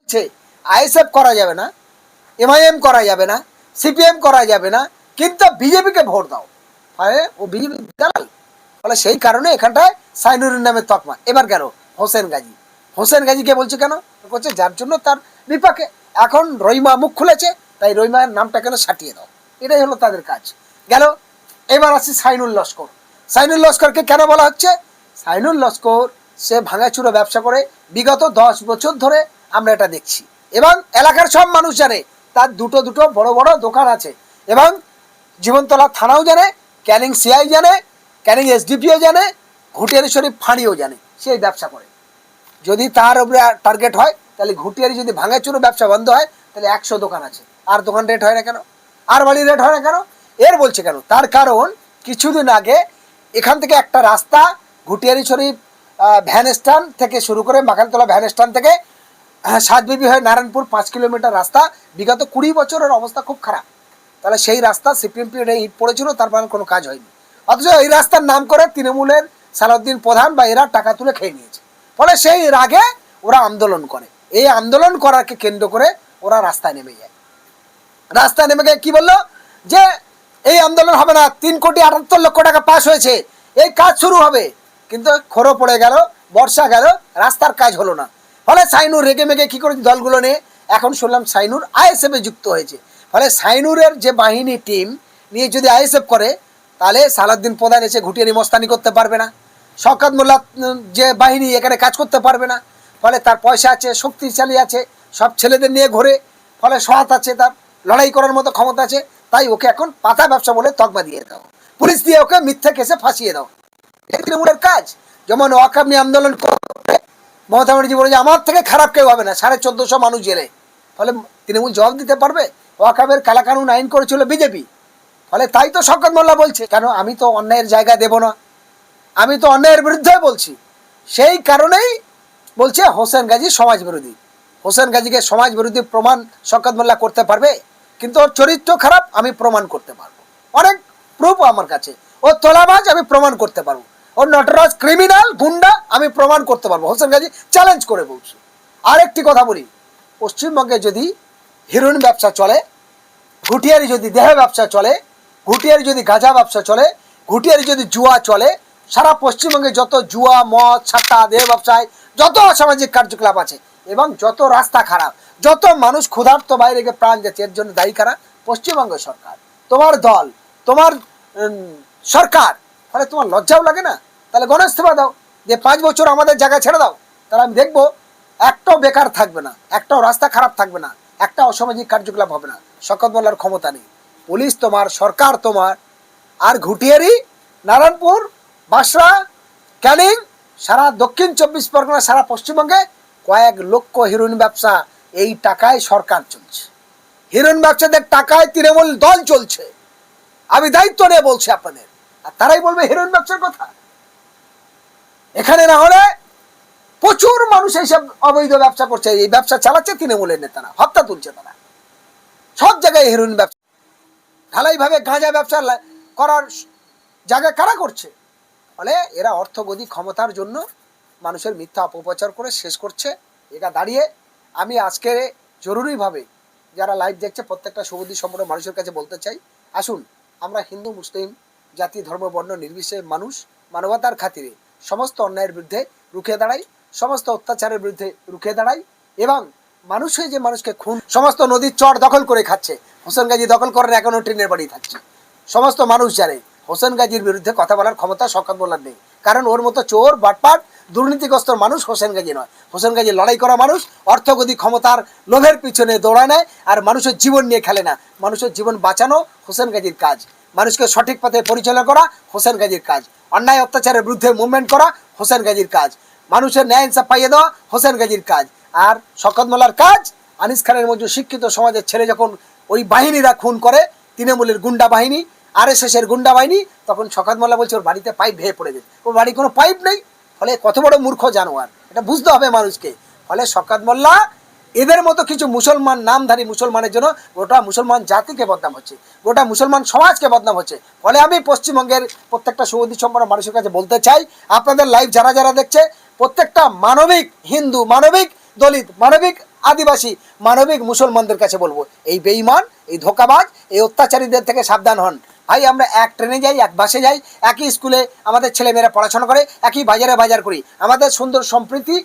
ISF করা যাবে না, এমআইএম করা যাবে না, সিপিএম করা যাবে না, কিন্তু বিজেপিকে ভোট দাও। ফলে ও বিজেপি দালাল। ফলে সেই কারণে এখানটায় সাইনুরের নামে তকমা। এবার গেল হোসেন গাজী। হোসেন গাজীকে বলছে কেন? বলছে যার জন্য তার বিপাকে এখন রহিমা মুখ খুলেছে, তাই রহিমার নামটা কেন সাটিয়ে দাও, এটাই হলো তাদের কাজ। গেল। এবার আসি সাইনুল লস্কর। সাইনুল লস্করকে কেন বলা হচ্ছে? সাইনুল লস্কর সে ভাঙাচুরো ব্যবসা করে বিগত 10 বছর ধরে আমরা এটা দেখছি, এবং এলাকার সব মানুষ জানে তার দুটো দুটো বড় বড় দোকান আছে, এবং জীবনতলা থানাও জানে, ক্যানিং সিআই জানে, ক্যানিং এসডিপিও জানে, ঘুটিয়ারি শরীফ ফাঁড়িও জানে সেই ব্যবসা করে। যদি তার উপরে টার্গেট হয়, তাহলে ঘুটিয়ারি যদি ভাঙাচুরো ব্যবসা বন্ধ হয়, তাহলে 100 দোকান আছে, আর দোকান রেট হয় না কেন? আর বাড়ি রেট হয় না কেন? এর বলছে কেন? তার কারণ কিছুদিন আগে এখান থেকে একটা রাস্তা ঘুটিয়ারি শরীফ ভ্যান স্ট্যান্ড থেকে শুরু করে মাখানতলা ভ্যান স্ট্যান্ড থেকে সাতবিবি হয়ে নারায়ণপুর 5 কিলোমিটার রাস্তা বিগত 20 বছরের অবস্থা খুব খারাপ। তাহলে সেই রাস্তা সিপিএম পিরিয়ডে ইট পড়েছিল, তারপর কোনো কাজ হয়নি। অথচ এই রাস্তার নাম করে তৃণমূলের সালাউদ্দিন প্রধান বা এরা টাকা তুলে খেয়ে নিয়েছে। ফলে সেই রাগে ওরা আন্দোলন করে। এই আন্দোলন করাকে কেন্দ্র করে ওরা রাস্তায় নেমে যায়। রাস্তায় নেমে গিয়ে কি বললো? যে এই আন্দোলন হবে না, 3,78,00,000 টাকা পাস হয়েছে, এই কাজ শুরু হবে। কিন্তু খোঁড়ো পড়ে গেল, বর্ষা গেল, রাস্তার কাজ হলো না। ফলে সাইনুর রেগে মেগে কী করেছে দলগুলো নিয়ে, এখন শুনলাম সাইনুর আইএসএফে যুক্ত হয়েছে। ফলে সাইনুরের যে বাহিনী টিম নিয়ে যদি আইএসএফ করে, তাহলে সালাউদ্দিন প্রধান এসে ঘুটিয়ে মস্তানি করতে পারবে না, শওকত মোল্লা যে বাহিনী এখানে কাজ করতে পারবে না। ফলে তার পয়সা আছে, শক্তিশালী আছে, সব ছেলেদের নিয়ে ঘোরে, ফলে সহায়তা আছে, তার লড়াই করার মতো ক্ষমতা আছে। তাই ওকে এখন পাতা ব্যবসা বলে তকমা দিয়ে দাও, পুলিশ দিয়ে ওকে মিথ্যে কেসে ফাঁসিয়ে দাও। এটা তৃণমূলের কাজ। যেমন ওয়াকাব নিয়ে আন্দোলন করে মমতা ব্যানার্জি বলে যে আমার থেকে খারাপ কেউ হবে না, 1450 মানুষ জেলে। ফলে তৃণমূল জবাব দিতে পারবে? ওয়াকাবের কালাকানুন আইন করেছিল বিজেপি। ফলে তাই তো শওকত মোল্লা বলছে, কেন আমি তো অন্যায়ের জায়গা দেব না, আমি তো অন্যায়ের বিরুদ্ধে বলছি। সেই কারণেই বলছে হোসেন গাজী সমাজ বিরোধী। হোসেন গাজীকে সমাজ বিরোধী প্রমাণ শওকত মোল্লা করতে পারবে? কিন্তু ওর চরিত্র খারাপ, আমি প্রমাণ করতে পারবো, অনেক প্রুফ আমার কাছে। ও তোলাবাজ, আমি প্রমাণ করতে পারবো। ওর নটরাজ ক্রিমিনাল গুন্ডা, আমি প্রমাণ করতে পারবো। হোসেন গাজী চ্যালেঞ্জ করে বলছি। আরেকটি কথা বলি, পশ্চিমবঙ্গে যদি হিরোইন ব্যবসা চলে, ঘুটিয়ারি যদি দেহ ব্যবসা চলে, ঘুটিয়ারি যদি গাঁজা ব্যবসা চলে, ঘুটিয়ারি যদি জুয়া চলে, সারা পশ্চিমবঙ্গে যত জুয়া, মদ, ছাত্তা, দেহ ব্যবসায় যত অসামাজিক কার্যকলাপ আছে, এবং যত রাস্তা খারাপ, যত মানুষ ক্ষুধার্ত বাইরে গিয়ে প্রাণ যাচ্ছে, এর জন্য দায়ী কারা? পশ্চিমবঙ্গ সরকার, তোমার দল, তোমার সরকার। ফলে তোমার লজ্জাও লাগে না? তাহলে গণইস্তফা দাও, যে 5 বছর আমাদের জায়গা ছেড়ে দাও। তাহলে আমি দেখবো একটাও বেকার থাকবে না, একটাও রাস্তা খারাপ থাকবে না, একটা অসামাজিক কার্যকলাপ হবে না। শওকত মোল্লার ক্ষমতা নেই, পুলিশ তোমার, সরকার তোমার। আর ঘুটিয়ারি, নারায়ণপুর, বাসরা, ক্যানিং, সারা দক্ষিণ 24 পরগনা, সারা পশ্চিমবঙ্গে কয়েক লক্ষ হিরোইন ব্যবসা, এই টাকায় সরকার চলছে। হিরোইন ব্যবসাদের টাকায় তৃণমূল দল চলছে। আমি দায়িত্ব নিয়ে বলছি আপনাদের, আর তারাই বলবে হিরোইন ব্যবসার কথা। এখানে না হলে প্রচুর মানুষ এইসব অবৈধ ব্যবসা করছে, এই ব্যবসা চালাচ্ছে তৃণমূলের নেতারা, হত্যা তুলছে তারা। সব জায়গায় হিরোইন ব্যবসা, ঢালাইভাবে গাঁজা ব্যবসা করার জায়গা কারা করছে? ফলে এরা অর্থগতি ক্ষমতার জন্য মানুষের মিথ্যা অপপ্রচার করে শেষ করছে। এটা দাঁড়িয়ে আমি আজকে জরুরিভাবে যারা লাইভ দেখছে প্রত্যেকটা সুবুদ্ধি সম্পন্ন মানুষের কাছে বলতে চাই, আসুন আমরা হিন্দু মুসলিম জাতি ধর্ম বর্ণ নির্বিশেষে মানুষ মানবতার খাতিরে সমস্ত অন্যায়ের বিরুদ্ধে রুখে দাঁড়াই, সমস্ত অত্যাচারের বিরুদ্ধে রুখে দাঁড়াই। এবং মানুষ হয়ে যে মানুষকে খুন, সমস্ত নদীর চর দখল করে খাচ্ছে, হোসেন গাজী দখল করেন, এখনও ট্রেনের বাড়ি থাকছে। সমস্ত মানুষ জানে হোসেন গাজীর বিরুদ্ধে কথা বলার ক্ষমতা শওকত মোল্লার নেই, কারণ ওর মতো চোর, বাটপাট, দুর্নীতিগ্রস্ত মানুষ হোসেন গাজী নয়। হোসেন গাজী লড়াই করা মানুষ, অর্থগতি ক্ষমতার লোভের পিছনে দৌড়ায় নেয়, আর মানুষের জীবন নিয়ে খেলে না। মানুষের জীবন বাঁচানো হোসেন গাজীর কাজ, মানুষকে সঠিক পথে পরিচালনা করা হোসেন গাজীর কাজ, অন্যায় অত্যাচারের বিরুদ্ধে মুভমেন্ট করা হোসেন গাজীর কাজ, মানুষের ন্যায় ইনসাফ পাইয়ে দেওয়া হোসেন গাজীর কাজ। আর শওকত মোল্লার কাজ, আনিস খানের মতো শিক্ষিত সমাজের ছেলে যখন ওই বাহিনীরা খুন করে, তৃণমূলের গুন্ডা বাহিনী, আরএসএসের গুন্ডা বাহিনী, তখন শওকত মোল্লা বলছে ওর বাড়িতে পাইপ ভেঙে পড়ে গেছে, ওর বাড়ি কোনো পাইপ নেই। ফলে কত বড় মূর্খ জানোয়ার, এটা বুঝতে হবে মানুষকে। ফলে শওকত মোল্লা এদের মতো কিছু মুসলমান নামধারী মুসলমানের জন্য গোটা মুসলমান জাতিকে বদনাম হচ্ছে, গোটা মুসলমান সমাজকে বদনাম হচ্ছে। ফলে আমি পশ্চিমবঙ্গের প্রত্যেকটা সুবুদ্ধি সম্পন্ন মানুষের কাছে বলতে চাই, আপনাদের লাইভ যারা যারা দেখছে প্রত্যেকটা মানবিক হিন্দু, মানবিক দলিত, মানবিক আদিবাসী মানবিক মুসলমানদের কাছে বলবো, এই বেঈমান, এই ধোঁকাবাজ, এই অত্যাচারীদের থেকে সাবধান হন। ভাই আমরা এক ট্রেনে যাই, এক বাসে যাই, একই স্কুলে আমাদের ছেলেমেয়েরা পড়াশোনা করে, একই বাজারে বাজার করি, আমাদের সুন্দর সম্প্রীতি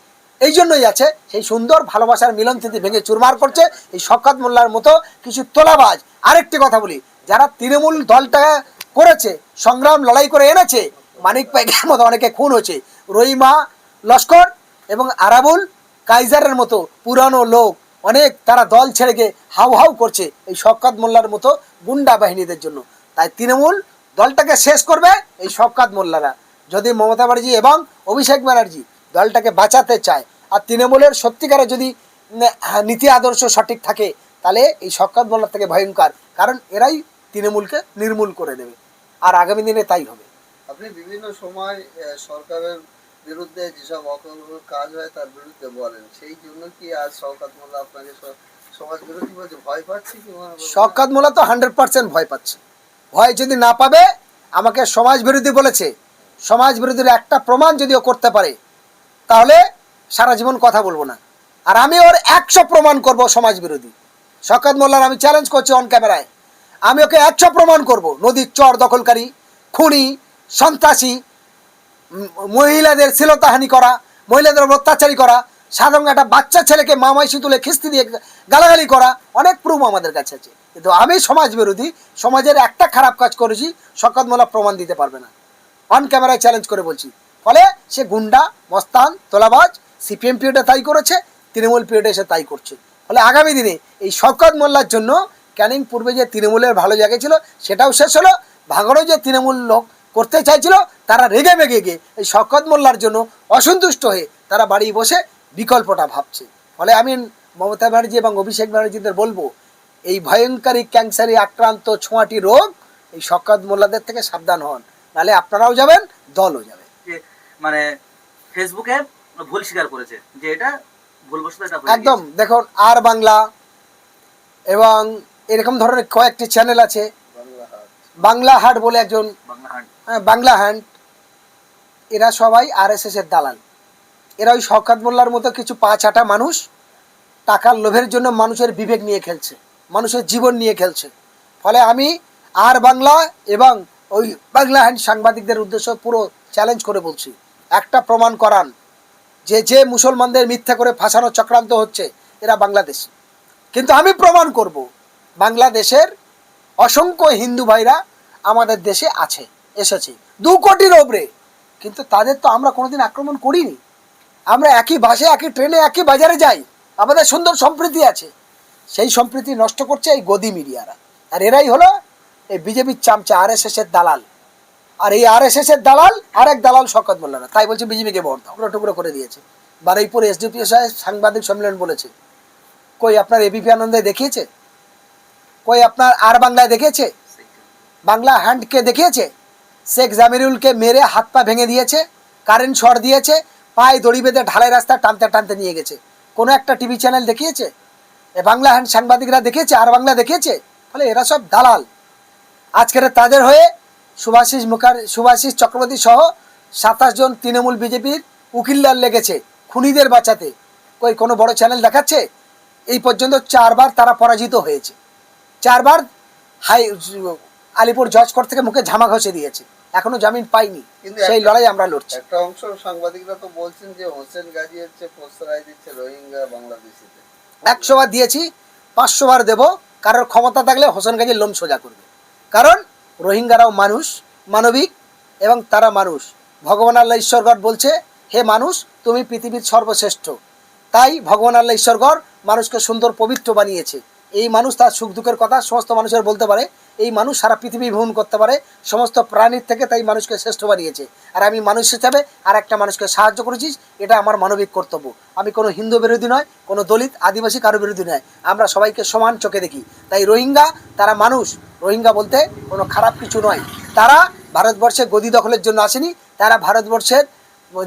এই জন্যই আছে। সেই সুন্দর ভালোবাসার মিলন তিথি ভেঙে চুরমার করছে এই শওকত মোল্লার মতো কিছু তোলাবাজ। আরেকটি কথা বলি, যারা তৃণমূল দলটা করেছে, সংগ্রাম লড়াই করে এনেছে, মানিক পাইকের মতো অনেকে খুন হয়েছে, রহিমা লস্কর এবং আরাবুল কাইজারের মতো পুরানো লোক অনেক, তারা দল ছেড়ে গিয়ে হাউ হাউ করছে এই শওকত মোল্লার মতো গুন্ডা বাহিনীদের জন্য। তাই তৃণমূল দলটাকে শেষ করবে এই শওকত মোল্লারা। যদি মমতা ব্যানার্জি এবং অভিষেক ব্যানার্জি দলটাকে বাঁচাতে চায়, আর তৃণমূলের সত্যিকারে যদি নীতি আদর্শ সঠিক থাকে, তাহলে এই শওকত মোল্লার থেকে ভয়ঙ্কর, কারণ এরাই তৃণমূলকে নির্মূল করে দেবে, আর আগামী দিনে তাই হবে। আপনি বিভিন্ন সময় সরকারের বিরুদ্ধে যেসব অকল্প কাজ হয় তার বিরুদ্ধে বলেন, সেই জন্য কি আজ শওকত মোল্লা আপনাকে সমাজ বিরোধী বলছে? ভয় পাচ্ছি কি? শওকত মোল্লা তো 100% ভয় পাচ্ছে। ভয় যদি না পাবে, আমাকে সমাজ বিরোধী বলেছে, সমাজ বিরোধীর একটা প্রমাণ যদিও করতে পারে, তাহলে সারা জীবন কথা বলবো না। আর আমি ওর 100 প্রমাণ করব সমাজ বিরোধী। শওকত মোল্লার আমি চ্যালেঞ্জ করছি অন ক্যামেরায়, আমি ওকে 100 প্রমাণ করব নদীর চর দখলকারী, খুনি, সন্ত্রাসী, মহিলাদের শ্লীলতাহানি করা, মহিলাদের অত্যাচারী করা, সাধারণ একটা বাচ্চা ছেলেকে মামাইশি তুলে খিস্তি দিয়ে গালাগালি করা, অনেক প্রুফ আমাদের কাছে আছে। কিন্তু আমি সমাজ বিরোধী, সমাজের একটা খারাপ কাজ করেছি, শওকত মোল্লা প্রমাণ দিতে পারবে না। অন ক্যামেরায় চ্যালেঞ্জ করে বলছি। ফলে সে গুন্ডা, মস্তান, তোলাবাজ, সিপিএম পিরিয়ডে তাই করেছে, তৃণমূল পিরিয়ডে এসে তাই করছে। ফলে আগামী দিনে এই শওকত মোল্লার জন্য ক্যানিং পূর্বে যে তৃণমূলের ভালো জায়গায় ছিল সেটাও শেষ হলো, ভাঙড়ে যে তৃণমূল লোক করতে চাইছিল তারা রেগে মেগে গিয়ে এই শওকত মোল্লার জন্য অসন্তুষ্ট হয়ে তারা বাড়ি বসে বিকল্পটা ভাবছে। ফলে আমি মমতা ব্যানার্জি এবং অভিষেক ব্যানার্জিদের বলবো, এই ভয়ঙ্করী ক্যান্সারে আক্রান্ত ছোঁয়াটি রোগ এই শওকত মোল্লাদের থেকে সাবধান হন, নাহলে আপনারাও যাবেন, দলও যাবে। মানে ফেসবুকে ভুল স্বীকার করেছে যে এটা ভুলবশত এটা একদম দেখুন, আর বাংলা এবং এরকম ধরনের কয়েকটি চ্যানেল আছে, বাংলা হাট বলে একজন, বাংলা হ্যান্ড, এরা সবাই আরএসএস এর দালাল। এরা ওই শওকত মোল্লার মতো কিছু পা চাটা মানুষ টাকার লোভের জন্য মানুষের বিবেক নিয়ে খেলছে, মানুষের জীবন নিয়ে খেলছে। ফলে আমি আর বাংলা এবং ওই বাংলা হ্যান্ড সাংবাদিকদের উদ্দেশ্য পুরো চ্যালেঞ্জ করে বলছি, একটা প্রমাণ করান যে যে মুসলমানদের মিথ্যা করে ফাঁসানোর চক্রান্ত হচ্ছে এরা বাংলাদেশি। কিন্তু আমি প্রমাণ করব বাংলাদেশের অসংখ্য হিন্দু ভাইরা আমাদের দেশে আছে, এসেছে 2 কোটির ওপরে, কিন্তু তাদের তো আমরা কোনোদিন আক্রমণ করিনি। আমরা একই বাসে, একই ট্রেনে, একই বাজারে যাই, আমাদের সুন্দর সম্প্রীতি আছে। সেই সম্প্রীতি নষ্ট করছে এই গদি মিডিয়ারা, আর এরাই হলো এই বিজেপির চামচা, আরএসএস এর দালাল। আর এই আরএসএস এর দালাল আর এক দালাল শওকত মোল্লারা, তাই বলছে বিজেপিকে ভোট দাও, টুকরো করে দিয়েছে। বারুইপুর এসডিপিও সাহেব সাংবাদিক সম্মেলন বলেছে, কই আপনার এবিপি আনন্দে দেখিয়েছে? কই আপনার আর বাংলায় দেখিয়েছে? বাংলা হ্যান্ডকে দেখিয়েছে? শেখ জামিরুলকে মেরে হাত পা ভেঙে দিয়েছে, কারেন্ট শর্ট দিয়েছে, পায়ে দড়ি বেঁধে ঢালাই রাস্তা টানতে টানতে নিয়ে গেছে। কোনো একটা টিভি চ্যানেল দেখিয়েছে? এ বাংলা হ্যান্ড সাংবাদিকরা দেখিয়েছে? আর বাংলা দেখিয়েছে? ফলে এরা সব দালাল। আজকের তাদের হয়ে সুভাষিস চক্রবর্তী সহ 27 জন তৃণমূল বিজেপির উকিলদার লেগেছে খুনিদের বাঁচাতে। কই কোনো বড় চ্যানেল দেখাচ্ছে? এই পর্যন্ত 4 বার তারা পরাজিত হয়েছে, 4 বার আলিপুর জজ কোর্ট থেকে মুখে ঝামা ঘষে দিয়েছে, এখনো জামিন পাইনি। সেই লড়াই আমরা লড়ছি। একটা অংশ সাংবাদিকরা তো বলছেন যে হোসেন গাজী হচ্ছে প্রশ্রয় দিচ্ছে রোহিঙ্গা বাংলাদেশিদের। 100 বার দিয়েছি, 500 বার দেবো। কারোর ক্ষমতা থাকলে হোসেন গাজীর লোম সোজা করবে, কারণ রোহিঙ্গারাও মানুষ, মানবিক, এবং তারা মানুষ। ভগবান আল্লাহ ঈশ্বরগড় বলছে, হে মানুষ তুমি পৃথিবীর সর্বশ্রেষ্ঠ। তাই ভগবান আল্লাহ ঈশ্বরগড় মানুষকে সুন্দর পবিত্র বানিয়েছে। এই মানুষ তার সুখ দুঃখের কথা সমস্ত মানুষের বলতে পারে, এই মানুষ সারা পৃথিবী ভ্রমণ করতে পারে সমস্ত প্রাণীর থেকে, তাই মানুষকে শ্রেষ্ঠ বানিয়েছে। আর আমি মানুষ হিসাবে আর একটা মানুষকে সাহায্য করেছি, এটা আমার মানবিক কর্তব্য। আমি কোনো হিন্দু বিরোধী নয়, কোনো দলিত আদিবাসী কারো বিরোধী নয়, আমরা সবাইকে সমান চোখে দেখি। তাই রোহিঙ্গা তারা মানুষ, রোহিঙ্গা বলতে কোনো খারাপ কিছু নয়। তারা ভারতবর্ষে গদি দখলের জন্য আসেনি, তারা ভারতবর্ষের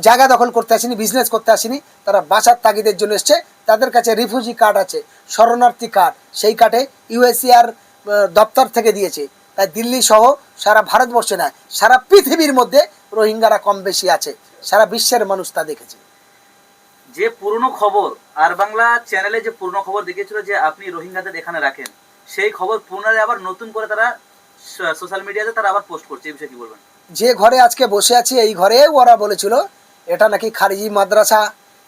জায়গা দখল করতে আসেনি, বিজনেস করতে আসেনি, তারা বাঁচার তাগিদের জন্য এসছে। তাদের কাছে রিফিউজি কার্ড আছে, শরণার্থী কার্ড, সেই কার্ডে ইউএসসিআর দপ্তর থেকে দিয়েছে। তাই দিল্লি সহ সারা ভারতবর্ষে নয়, সারা পৃথিবীর মধ্যে রোহিঙ্গারা কম বেশি আছে, সারা বিশ্বের মানুষ তা দেখেছে। যে পুরনো খবর আর বাংলা চ্যানেলে যে পুরনো খবর দেখিয়েছিল যে আপনি রোহিঙ্গাদের এখানে রাখেন, সেই খবর পুনরায় আবার নতুন করে তারা সোশ্যাল মিডিয়াতে তারা আবার পোস্ট করছে, এই বিষয়ে কি বলবেন? যে ঘরে আজকে বসে আছি এই ঘরে ওরা বলেছিল এটা নাকি খারিজি মাদ্রাসা,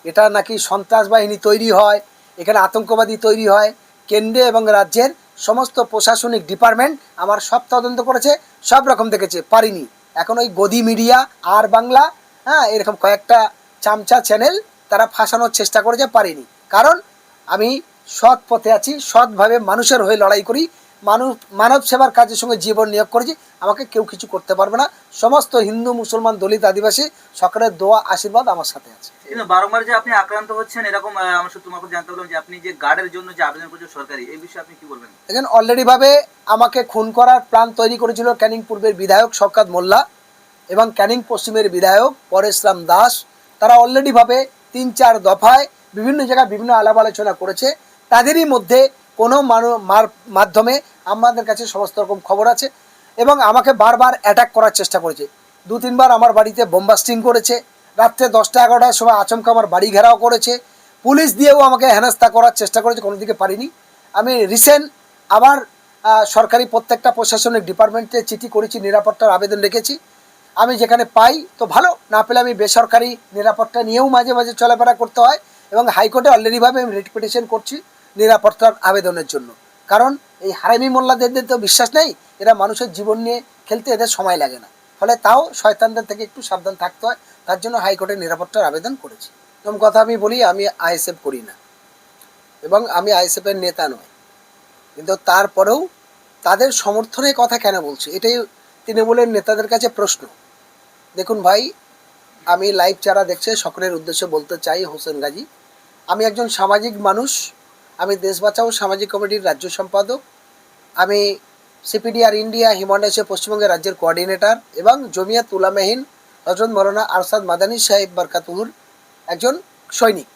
এটা নাকি সন্ত্রাস বাহিনী তৈরি হয়, এখানে আতঙ্কবাদী তৈরি হয়। কেন্দ্রে এবং রাজ্যের সমস্ত প্রশাসনিক ডিপার্টমেন্ট আমার সব তদন্ত করেছে, সব রকম দেখেছে, পারিনি। এখন ওই গদি মিডিয়া আর বাংলা, হ্যাঁ, এরকম কয়েকটা চামচা চ্যানেল তারা ফাঁসানোর চেষ্টা করেছে, পারিনি। কারণ আমি সৎ পথে আছি, সৎভাবে মানুষের হয়ে লড়াই করি, মানব সেবার কাজের সঙ্গে জীবন নিয়োগ করেছি, আমাকে কেউ কিছু করতে পারবে না। সমস্ত হিন্দু, মুসলমান, দলিত, আদিবাসী সকলের দোয়া আশীর্বাদ আমার সাথে আছে। কিন্তু বারংবার যে আপনি আক্রান্ত হচ্ছেন এরকম আমরা সূত্র মারফত জানতে পারলাম যে আপনি যে গার্ডের জন্য যে আবেদন করেছেন সরকারি, এই বিষয়ে আপনি কি বলবেন? দেখেন, অলরেডি ভাবে আমাকে খুন করার প্ল্যান তৈরি করেছিল ক্যানিং পূর্বের বিধায়ক শওকত মোল্লা এবং ক্যানিং পশ্চিমের বিধায়ক পরেশরাম দাস। তারা অলরেডি ভাবে 3-4 দফায় বিভিন্ন জায়গায় বিভিন্ন আলাপ আলোচনা করেছে। তাদেরই মধ্যে কোনো মাধ্যমে আমাদের কাছে সমস্ত রকম খবর আছে এবং আমাকে বারবার অ্যাটাক করার চেষ্টা করেছে। 2-3 বার আমার বাড়িতে বোমবাস্টিং করেছে, রাত্রে 10টা-11টার সময় আচমকা আমার বাড়ি ঘেরাও করেছে, পুলিশ দিয়েও আমাকে হেনস্থা করার চেষ্টা করেছে, কোনো দিকে পারিনি। আমি রিসেন্ট আবার সরকারি প্রত্যেকটা প্রশাসনিক ডিপার্টমেন্টে চিঠি করেছি, নিরাপত্তার আবেদন রেখেছি। আমি যেখানে পাই তো ভালো, না পেলে আমি বেসরকারি নিরাপত্তা নিয়েও মাঝে মাঝে চলাফেরা করতে হয় এবং হাইকোর্টে অলরেডিভাবে আমি রিট পিটিশন করছি নিরাপত্তার আবেদনের জন্য। কারণ এই হারামি মোল্লাদের তো বিশ্বাস নেই, এরা মানুষের জীবন নিয়ে খেলতে এদের সময় লাগে না, ফলে তাও শয়তানদের থেকে একটু সাবধান থাকতে হয়, তার জন্য হাইকোর্টে নিরাপত্তার আবেদন করেছি। প্রথম কথা আমি বলি, আমি আইএসএফ করি না এবং আমি আইএসএফের নেতা নই, কিন্তু তারপরেও তাদের সমর্থনের কথা কেন বলছি, এটাই তৃণমূলের নেতাদের কাছে প্রশ্ন। দেখুন ভাই, আমি লাইভ যারা দেখছে সকলের উদ্দেশ্যে বলতে চাই, হোসেন গাজী, আমি একজন সামাজিক মানুষ। আমি দেশ বাঁচাও সামাজিক কমিটির রাজ্য সম্পাদক, আমি সিপিডিআর ইন্ডিয়া হিউম্যান রাইটসের পশ্চিমবঙ্গের রাজ্যের কোঅর্ডিনেটর এবং জমিয়াত উলামাহিন হযরত মাওলানা আরশাদ মাদানী সাহেব বরকাতুহুর একজন সৈনিক।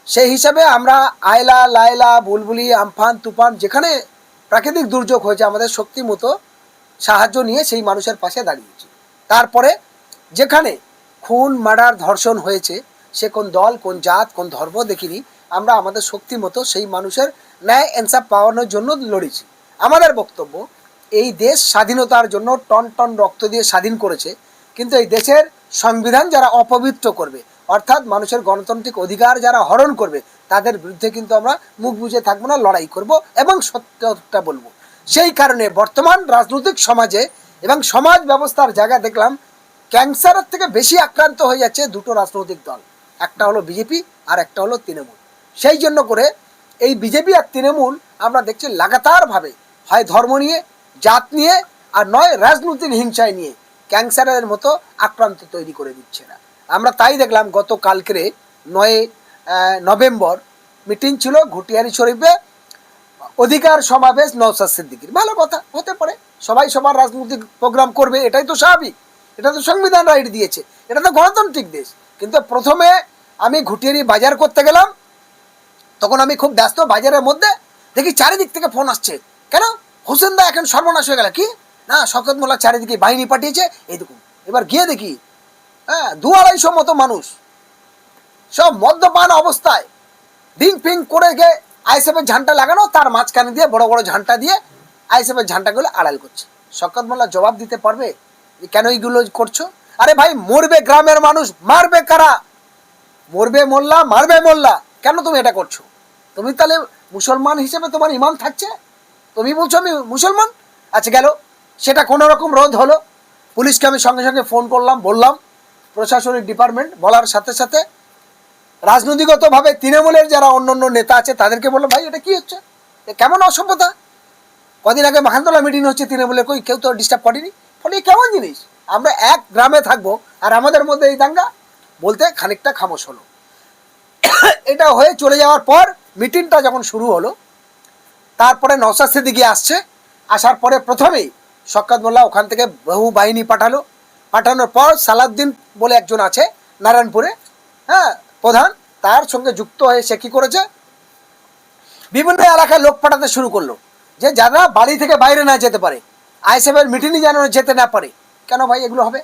সেই হিসাবে আমরা আয়লা, লায়লা, বুলবুলি, আমফান, তুফান, যেখানে প্রাকৃতিক দুর্যোগ হয়েছে আমাদের শক্তি মতো সাহায্য নিয়ে সেই মানুষের পাশে দাঁড়িয়েছি। তারপরে যেখানে খুন, মার্ডার, ধর্ষণ হয়েছে, সে কোন দল, কোন জাত, কোন ধর্ম দেখিনি, আমরা আমাদের শক্তি মতো সেই মানুষের ন্যায় ইনসাফ পাওয়ানোর জন্য লড়েছি। আমাদের বক্তব্য, এই দেশ স্বাধীনতার জন্য টন টন রক্ত দিয়ে স্বাধীন করেছে, কিন্তু এই দেশের সংবিধান যারা অপবিত্র করবে, অর্থাৎ মানুষের গণতান্ত্রিক অধিকার যারা হরণ করবে, তাদের বিরুদ্ধে কিন্তু আমরা মুখ বুজে থাকবো না, লড়াই করব এবং সত্যটা বলবো। সেই কারণে বর্তমান রাজনৈতিক সমাজে এবং সমাজ ব্যবস্থার জায়গা দেখলাম ক্যান্সারের থেকে বেশি আক্রান্ত হয়ে যাচ্ছে দুটো রাজনৈতিক দল, একটা হলো বিজেপি আর একটা হলো তৃণমূল। সেই জন্য করে এই বিজেপি আর তৃণমূল আমরা দেখছি লাগাতারভাবে হয় ধর্ম নিয়ে, জাত নিয়ে, আর নয় রাজনৈতিক হিংসায় নিয়ে ক্যান্সারের মতো আক্রান্ত তৈরি করে দিচ্ছে না। আমরা তাই দেখলাম গত কালকে 9 নভেম্বর মিটিং ছিল ঘুটিয়ারি শরীফে, অধিকার সমাবেশ নওশাদ সিদ্দিকীর। ভালো কথা, হতে পারে, সবাই সবার রাজনৈতিক প্রোগ্রাম করবে, এটাই তো স্বাভাবিক, এটা তো সংবিধান রাইট দিয়েছে, এটা তো গণতান্ত্রিক দেশ। কিন্তু প্রথমে আমি ঘুটিয়ারি বাজার করতে গেলাম, তখন আমি খুব ব্যস্ত, বাজারের মধ্যে দেখি চারিদিক থেকে ফোন আসছে, কেন হোসেন দা এখন সর্বনাশ হয়ে গেল, কি না শওকত মোল্লা চারিদিকে বাহিনী পাঠিয়েছে, এই দেখুন। এবার গিয়ে দেখি 200-250 মতো মানুষ সব মদ্যপান অবস্থায় ডিং পিং করে গিয়ে আইএসএফের ঝান্ডা লাগানো, তার মাঝখানে দিয়ে বড় বড় ঝান্ডা দিয়ে আইএসএফের ঝান্ডাগুলো আড়াল করছে। শওকত মোল্লা জবাব দিতে পারবে যে কেন এইগুলো করছো? আরে ভাই, মরবে গ্রামের মানুষ, মারবে কারা? মরবে মোল্লা, মারবে মোল্লা, কেন তুমি এটা করছো? তুমি তাহলে মুসলমান হিসেবে তোমার ইমান থাকছে, তুমি বলছো আমি মুসলমান। আচ্ছা গেল, সেটা কোনো রকম রোধ হলো, পুলিশকে আমি সঙ্গে সঙ্গে ফোন করলাম, বললাম, প্রশাসনিক ডিপার্টমেন্ট বলার সাথে সাথে রাজনৈতিকগতভাবে তৃণমূলের যারা অন্য নেতা আছে তাদেরকে বললো, ভাই এটা কি হচ্ছে, কেমন অসভ্যতা? কদিন আগে মাখানতলা মিটিং হচ্ছে তৃণমূলের, কই কেউ তো ডিস্টার্ব করেনি, ফলে কেমন জিনিস? আমরা এক গ্রামে থাকবো আর আমাদের মধ্যে এই দাঙ্গা, বলতে খানিকটা খামোশ হলো। এটা হয়ে চলে যাওয়ার পর মিটিংটা যখন শুরু হলো, তারপরে নওশাদ সিদ্দিকী আসছে, আসার পরে প্রথমেই শওকত মোল্লা ওখান থেকে বহু বাহিনী পাঠানোর পর সালাউদ্দিন বলে একজন আছে নারায়ণপুরে, প্রধান, তার সঙ্গে যুক্ত হয়ে সে কী করেছে, বিভিন্ন এলাকায় লোক পাঠাতে শুরু করলো যে যারা বাড়ি থেকে বাইরে না যেতে পারে, আইএসএফের মিটিংয়ে যেন যেতে না পারে। কেন ভাই এগুলো হবে?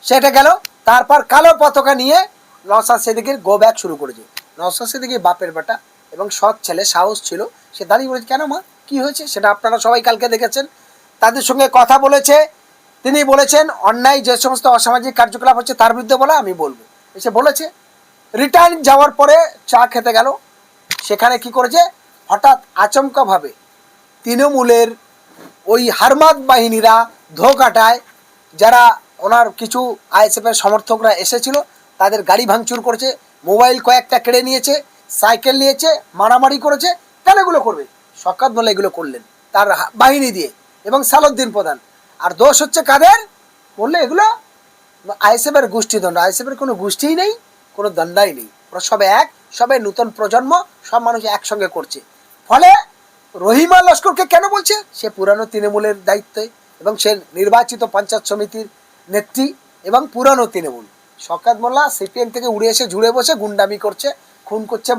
সেটা গেল। তারপর কালো পতাকা নিয়ে নওশাদ সিদ্দিকীর গো ব্যাক শুরু করেছে। নওশাদ সিদ্দিকী বাপের বেটা এবং সৎ ছেলে, সাহস ছিল, সে দাঁড়িয়ে বলেছে কেন মা কি হয়েছে, সেটা আপনারা সবাই কালকে দেখেছেন। তাদের সঙ্গে কথা বলেছে, তিনি বলেছেন অন্যায় যে সমস্ত অসামাজিক কার্যকলাপ হচ্ছে তার বিরুদ্ধে বলা আমি বলবো, এসে বলেছে। রিটার্ন যাওয়ার পরে চা খেতে গেল, সেখানে কি করেছে, হঠাৎ আচমকাভাবে তৃণমূলের ওই হারমাদ বাহিনীরা ধোকাটায় যারা ওনার কিছু আইএসএফের সমর্থকরা এসেছিল তাদের গাড়ি ভাঙচুর করেছে, মোবাইল কয়েকটা কেড়ে নিয়েছে, সাইকেল নিয়েছে, মারামারি করেছে। কেন এগুলো করবে? শওকত মোল্লা এগুলো করলেন তার বাহিনী দিয়ে এবং সালাউদ্দিন প্রধান। আর দোষ হচ্ছে কাদের বললে, এগুলো আইএসএফের গোষ্ঠীদ্বন্দ্ব। আইএসএফের কোনো গোষ্ঠীই নেই, কোনো দণ্ডাই নেই, ওরা সবে এক, সবে নূতন প্রজন্ম, সব মানুষ একসঙ্গে করছে। ফলে রহিমা লস্করকে কেন বলছে? সে পুরানো তৃণমূলের দায়িত্বে এবং সে নির্বাচিত পঞ্চায়েত সমিতির নেত্রী এবং পুরানো তৃণমূল। শওকত মোল্লা সিপিএম থেকে উড়ে এসে জুড়ে বসে গুন্ডামি করছে, খুন করছে,